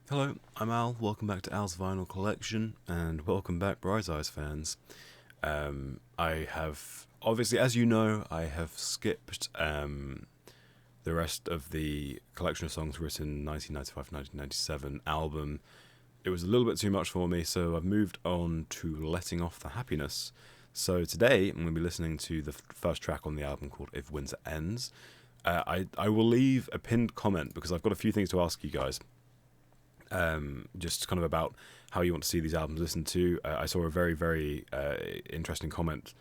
Hello, I'm Al. Welcome back to Al's Vinyl Collection, and welcome back, Bright Eyes fans. I have, obviously, as you know, I have skipped the rest of the collection of songs written 1995-1997 album. It was a little bit too much for me, so I've moved on to Letting Off the Happiness. So today, I'm going to be listening to the first track on the album called If Winter Ends. I will leave a pinned comment because I've got a few things to ask you guys. Just kind of about how you want to see these albums listened to. I saw a very, very interesting comment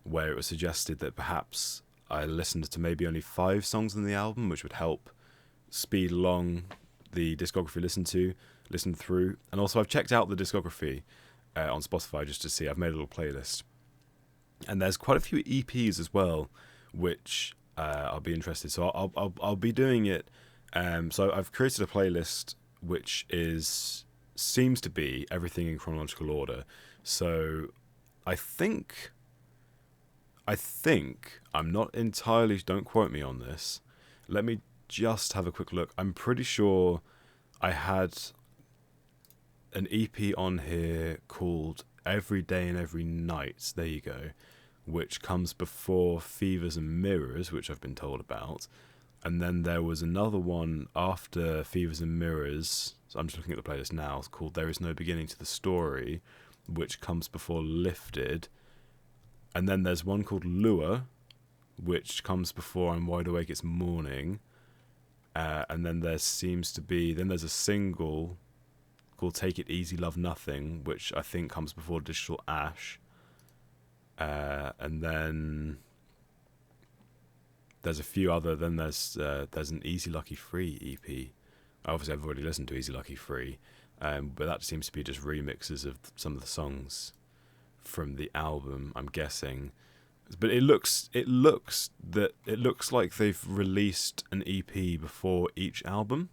where it was suggested that perhaps I listened to maybe only 5 songs on the album, which would help speed along the discography listen through. And also I've checked out the discography on Spotify just to see. I've made a little playlist. And there's quite a few EPs as well, which I'll be interested. So I'll be doing it. So I've created a playlist which seems to be everything in chronological order. So I think I'm not entirely, don't quote me on this. Let me just have a quick look. I'm pretty sure I had an EP on here called Every Day and Every Night. There you go. Which comes before Fevers and Mirrors, which I've been told about. And then there was another one after Fevers and Mirrors. So I'm just looking at the playlist now. It's called There Is No Beginning to the Story, which comes before Lifted. And then there's one called Lure, which comes before I'm Wide Awake, It's Morning. And then there's a single called Take It Easy, Love Nothing, which I think comes before Digital Ash. And then there's a few other. Then there's an Easy Lucky Free EP. Obviously, I've already listened to Easy Lucky Free, but that seems to be just remixes of some of the songs from the album, I'm guessing. But it looks like they've released an EP before each album,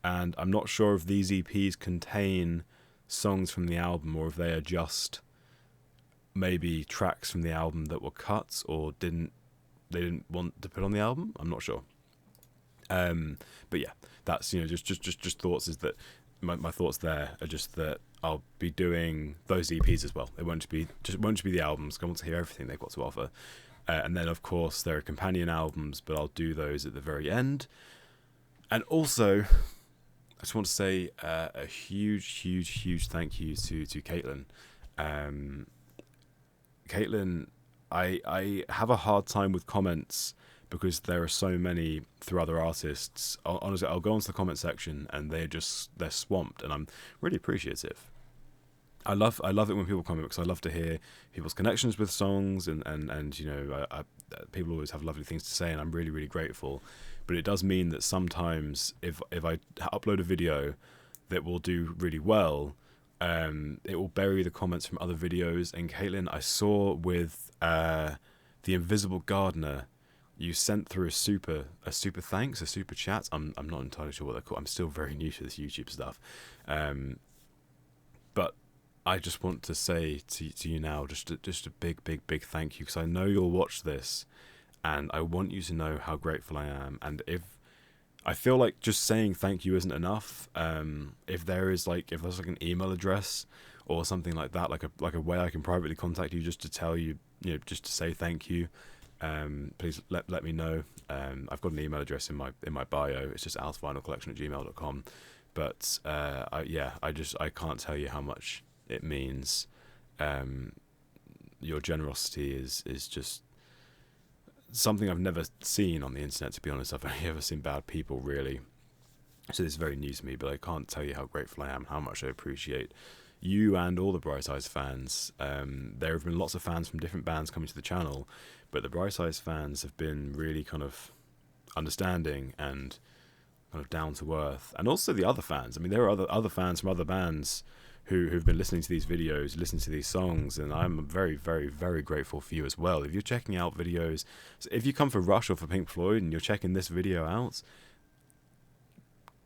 and I'm not sure if these EPs contain songs from the album or if they are just maybe tracks from the album that were cut or they didn't want to put on the album. I'm not sure. But yeah, that's just thoughts. Is that my thoughts there are just that I'll be doing those EPs as well. It won't just be the albums. I want to hear everything they've got to offer. And then of course there are companion albums, but I'll do those at the very end. And also, I just want to say a huge thank you to Caitlin. Caitlin, I have a hard time with comments because there are so many through other artists. Honestly, I'll go onto the comment section and they're swamped, and I'm really appreciative. I love it when people comment because I love to hear people's connections with songs, and people always have lovely things to say, and I'm really, really grateful. But it does mean that sometimes if I upload a video that will do really well, it will bury the comments from other videos. And Caitlin, I saw with The Invisible Gardener, you sent through a super thanks, a super chat. I'm not entirely sure what they're called. I'm still very new to this YouTube stuff. But I just want to say to you now, just a big thank you, because I know you'll watch this, and I want you to know how grateful I am. And if I feel like just saying thank you isn't enough, if there's like an email address or something like that, like a way I can privately contact you just to tell you, just to say thank you, please let me know. I've got an email address in my bio. It's just alsvinylcollection@gmail.com. But I can't tell you how much it means. Your generosity is just something I've never seen on the internet, to be honest. I've only ever seen bad people, really. So this is very new to me, but I can't tell you how grateful I am, how much I appreciate you and all the Bright Eyes fans. There have been lots of fans from different bands coming to the channel, but the Bright Eyes fans have been really kind of understanding and kind of down to earth. And also the other fans. I mean, there are other fans from other bands who've been listening to these videos, listening to these songs, and I'm very, very, very grateful for you as well. If you're checking out videos, so if you come for Rush or for Pink Floyd and you're checking this video out,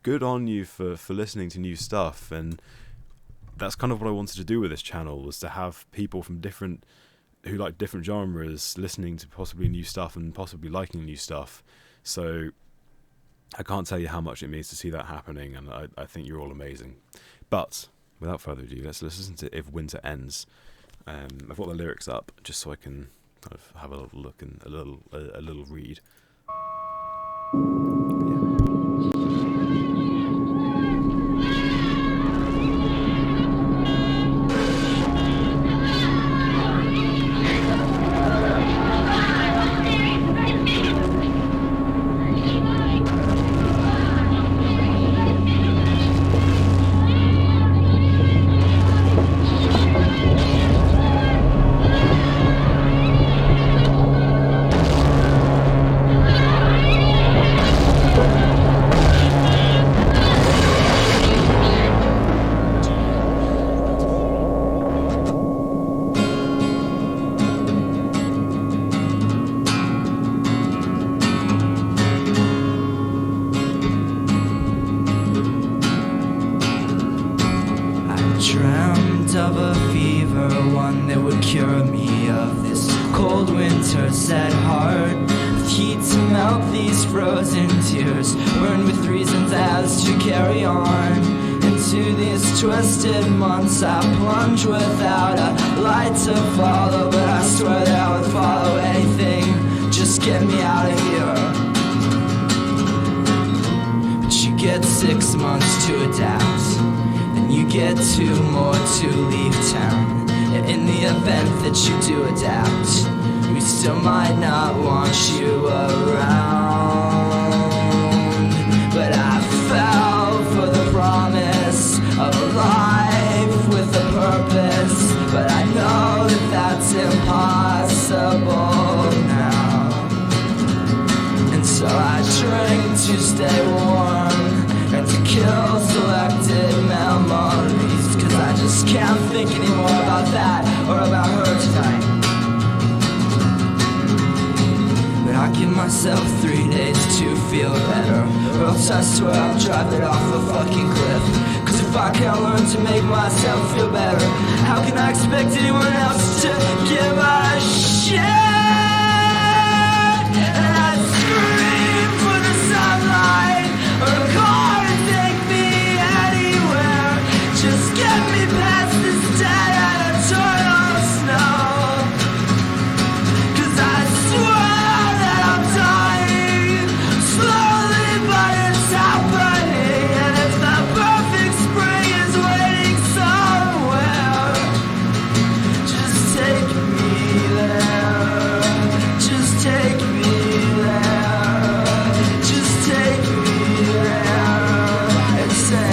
good on you for listening to new stuff. And that's kind of what I wanted to do with this channel, was to have people from who like different genres listening to possibly new stuff and possibly liking new stuff. So I can't tell you how much it means to see that happening, and I think you're all amazing. But without further ado, let's listen to If Winter Ends. I've got the lyrics up just so I can kind of have a little look and a little read. Dreamt of a fever, one that would cure me of this cold winter sad heart, with heat to melt these frozen tears, burned with reasons as to carry on. Into these twisted months I plunge without a light to follow, but I swear that I would follow anything, just get me out of here. But you get 6 months to adapt, you get 2 more to leave town. In the event that you do adapt, we still might not want you around. But I fell for the promise of a life with a purpose, but I know that that's impossible now. And so I drink to stay warm and to kill selected memories, cause I just can't think anymore about that or about her tonight. But I give myself 3 days to feel better, or else I swear I'll drive it off a fucking cliff. Cause if I can't learn to make myself feel better, how can I expect anyone else to give a shit? And I scream for the sunlight or a car to take me anywhere. Just get me past this dead and eternal snow. Cause I swear that I'm dying slowly, but it's happening. And if the perfect spring is waiting somewhere, just take me there. Just take me there. Just take me there. And say,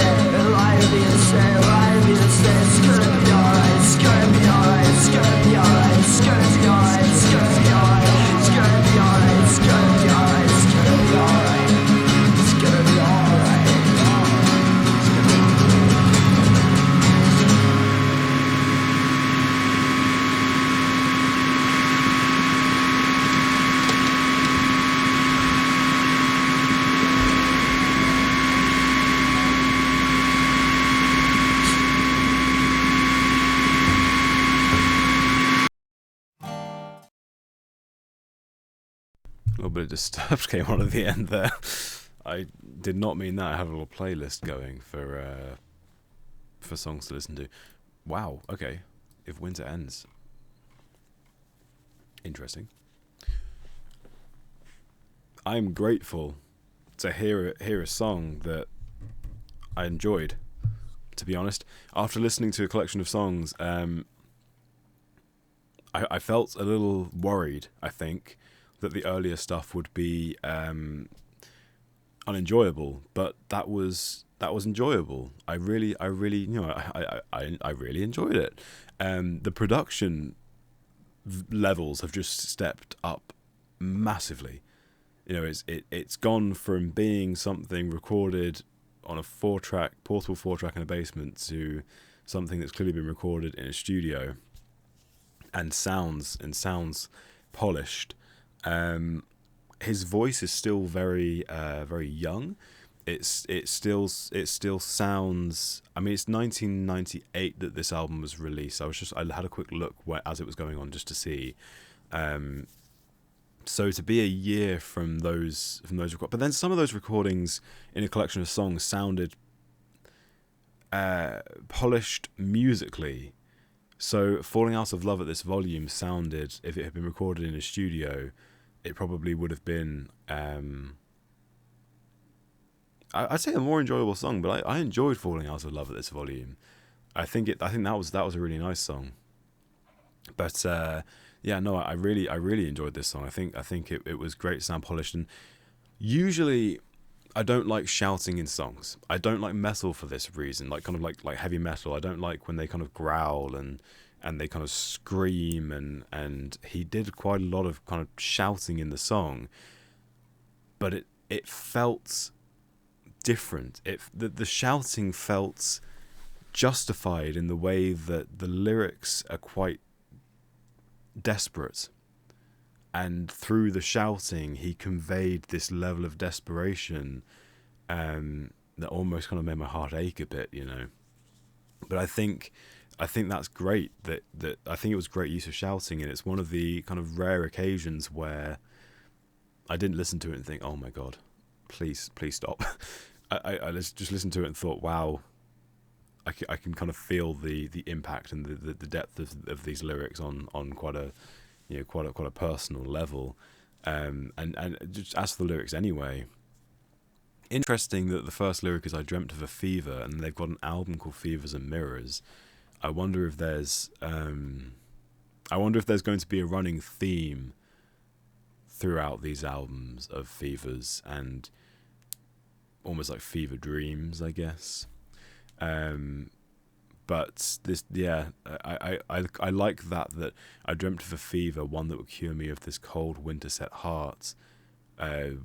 lie to me and say, lie to me and say, it's gonna be alright, it's gonna be alright, it's gonna be alright, it's gonna be alright, it's gonna be alright, it's gonna be alright, it's gonna be alright, it's gonna be alright, it's gonna be alright. A little bit of Disturbed came on at the end there. I did not mean that. I have a little playlist going for songs to listen to. Wow, okay. If Winter Ends. Interesting. I'm grateful to hear a song that I enjoyed, to be honest. After listening to a collection of songs, I felt a little worried, I think, that the earlier stuff would be unenjoyable, but that was enjoyable. I really, I really enjoyed it. The production levels have just stepped up massively. It's gone from being something recorded on a portable 4-track in a basement to something that's clearly been recorded in a studio and sounds polished. His voice is still very young. It still sounds. I mean, it's 1998 that this album was released. I had a quick look as it was going on just to see. So to be a year from those but then some of those recordings in a collection of songs sounded polished musically. So Falling Out of Love at this volume sounded, if it had been recorded in a studio, it probably would have been I'd say a more enjoyable song, but I enjoyed Falling Out of Love at this volume. I think that was a really nice song. But yeah, no, I really enjoyed this song. I think it was great, sound polished, and usually I don't like shouting in songs. I don't like metal for this reason, like kind of like heavy metal. I don't like when they kind of growl and they kind of scream, and he did quite a lot of kind of shouting in the song, but it felt different. The shouting felt justified in the way that the lyrics are quite desperate, and through the shouting he conveyed this level of desperation that almost kind of made my heart ache a bit, you know. But I think that's great, that I think it was great use of shouting, and it's one of the kind of rare occasions where I didn't listen to it and think, oh my god, please stop. I just listened to it and thought, wow, I can kind of feel the impact and the depth of these lyrics on quite a, you know, quite a personal level, and just as for the lyrics anyway, interesting that the first lyric is I dreamt of a fever, and they've got an album called Fevers and Mirrors. I wonder if there's going to be a running theme throughout these albums of fevers and almost like fever dreams, I guess. But this, yeah, I like that I dreamt of a fever, one that would cure me of this cold winter set heart,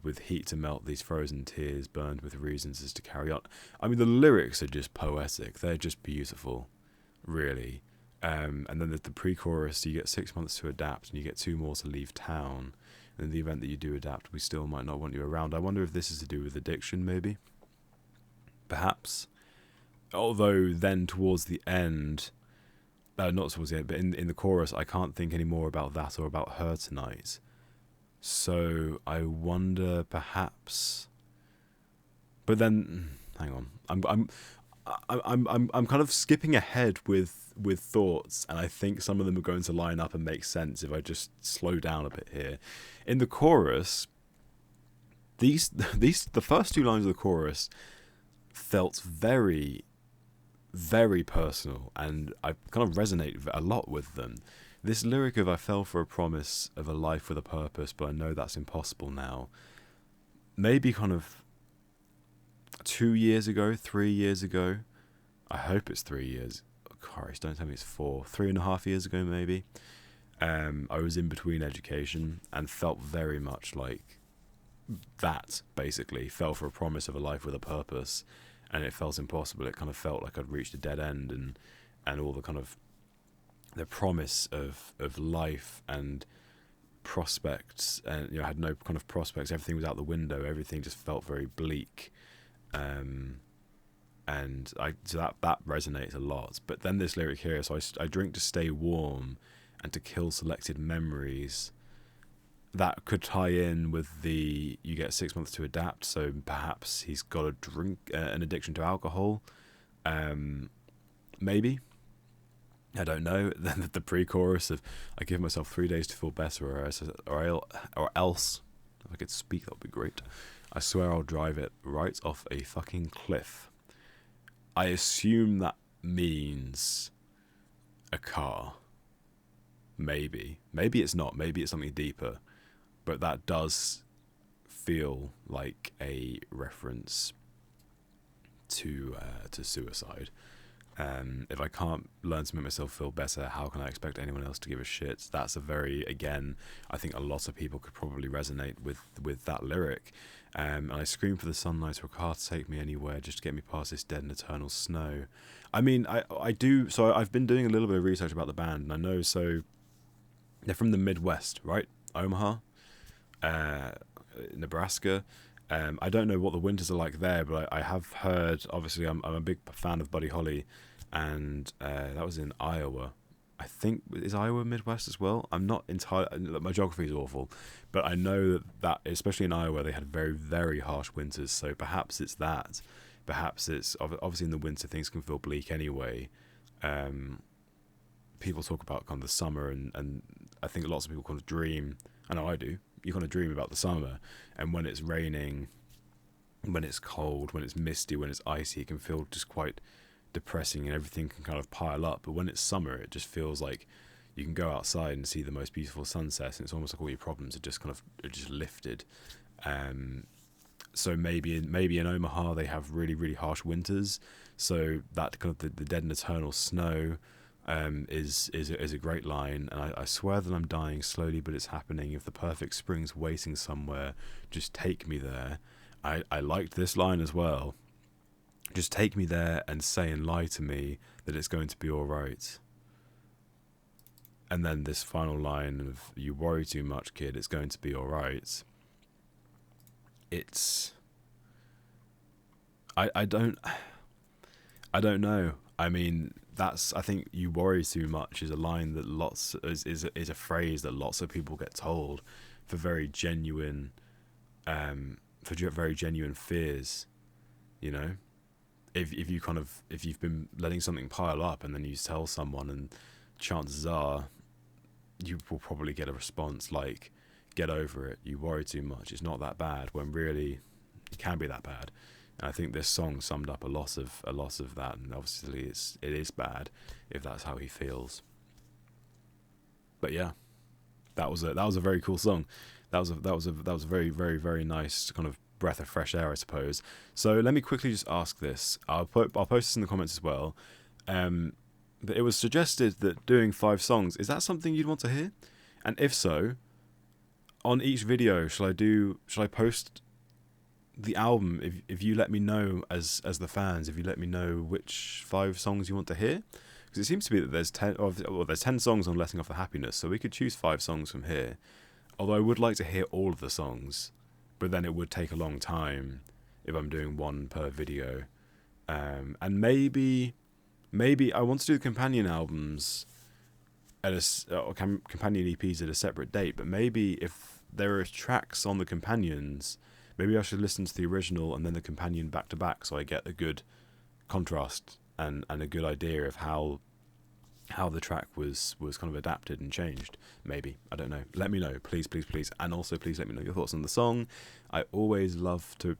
with heat to melt these frozen tears, burned with reasons as to carry on. I mean, the lyrics are just poetic. They're just beautiful, really. And then the pre-chorus, you get 6 months to adapt, and you get 2 more to leave town. And in the event that you do adapt, we still might not want you around. I wonder if this is to do with addiction, maybe. Perhaps. Although then towards the end, not towards the end, but in the chorus, I can't think any more about that or about her tonight. So I wonder, perhaps. But then, hang on, I'm kind of skipping ahead with thoughts, and I think some of them are going to line up and make sense if I just slow down a bit here. In the chorus, the first 2 lines of the chorus felt very, very personal, and I kind of resonate a lot with them. This lyric of I fell for a promise of a life with a purpose, but I know that's impossible now. Maybe kind of 2 years ago, 3 years ago. I hope it's 3 years. Oh, Christ, don't tell me it's 4. 3.5 years ago, maybe. I was in between education and felt very much like that, basically. Fell for a promise of a life with a purpose, and it felt impossible. It kind of felt like I'd reached a dead end, and all the kind of the promise of life and prospects, and, you know, I had no kind of prospects. Everything was out the window. Everything just felt very bleak, and so that resonates a lot. But then this lyric here, so I drink to stay warm and to kill selected memories. That could tie in with the you get 6 months to adapt, so perhaps he's got a drink, an addiction to alcohol, maybe. I don't know. Then the pre-chorus of I give myself 3 days to feel better, or else, if I could speak, that would be great. I swear I'll drive it right off a fucking cliff. I assume that means a car. Maybe it's not. Maybe it's something deeper. But that does feel like a reference to suicide. If I can't learn to make myself feel better, how can I expect anyone else to give a shit? That's a very, again, I think a lot of people could probably resonate with that lyric. And I scream for the sunlight or a car to take me anywhere just to get me past this dead and eternal snow. I mean, I do, so I've been doing a little bit of research about the band, and I know, so they're from the Midwest, right? Omaha, Nebraska. I don't know what the winters are like there, but I have heard, obviously I'm a big fan of Buddy Holly, and that was in Iowa, I think, is Iowa Midwest as well? I'm not entirely, my geography is awful, but I know that especially in Iowa they had very, very harsh winters, so perhaps it's that. Perhaps it's, obviously in the winter things can feel bleak anyway. People talk about kind of the summer, and I think lots of people kind of dream, I know I do, you kind of dream about the summer, and when it's raining, when it's cold, when it's misty, when it's icy, it can feel just quite depressing and everything can kind of pile up. But when it's summer, it just feels like you can go outside and see the most beautiful sunsets, and it's almost like all your problems are just lifted. So maybe in Omaha they have really, really harsh winters, so that kind of the dead and eternal snow is a great line. And I swear that I'm dying slowly, but it's happening. If the perfect spring's waiting somewhere, just take me there. I liked this line as well. Just take me there and say and lie to me that it's going to be all right. And then this final line of, you worry too much, kid, it's going to be all right. It's, I don't know. I mean, I think you worry too much is a line that is a phrase that lots of people get told for very genuine fears, you know. If you've been letting something pile up and then you tell someone, and chances are you will probably get a response like, get over it, you worry too much, it's not that bad, when really it can be that bad. And I think this song summed up a lot of that, and obviously it is bad if that's how he feels. But yeah, that was a very cool song. That was a very, very, very nice kind of breath of fresh air, I suppose. So let me quickly just ask this. I'll post this in the comments as well. But it was suggested that doing 5 songs, is that something you'd want to hear? And if so, on each video, shall I post the album if you let me know as the fans, if you let me know which 5 songs you want to hear? Because it seems to be that there's 10 songs on Letting Off the Happiness, so we could choose 5 songs from here. Although I would like to hear all of the songs, but then it would take a long time if I'm doing one per video. And maybe I want to do companion albums or companion EPs at a separate date, but maybe if there are tracks on the companions, maybe I should listen to the original and then the companion back to back, so I get a good contrast and a good idea of how the track was kind of adapted and changed. Maybe, I don't know. Let me know, please, and also please let me know your thoughts on the song. I always love to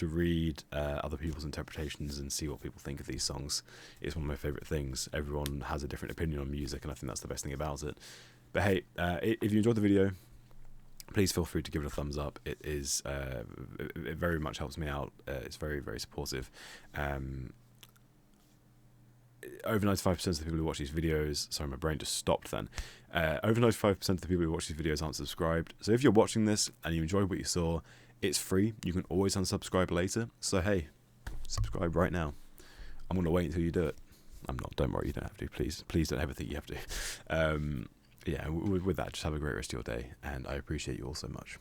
read other people's interpretations and see what people think of these songs. It's one of my favourite things. Everyone has a different opinion on music, and I think that's the best thing about it. But hey, if you enjoyed the video, please feel free to give it a thumbs up. It very much helps me out. It's very, very supportive. Over 95% of the people who watch these videos, sorry, my brain just stopped then. Over 95% of the people who watch these videos aren't subscribed. So if you're watching this and you enjoyed what you saw, it's free. You can always unsubscribe later. So hey, subscribe right now. I'm going to wait until you do it. I'm not, don't worry, you don't have to. Please don't ever think you have to. Yeah, with that, just have a great rest of your day, and I appreciate you all so much.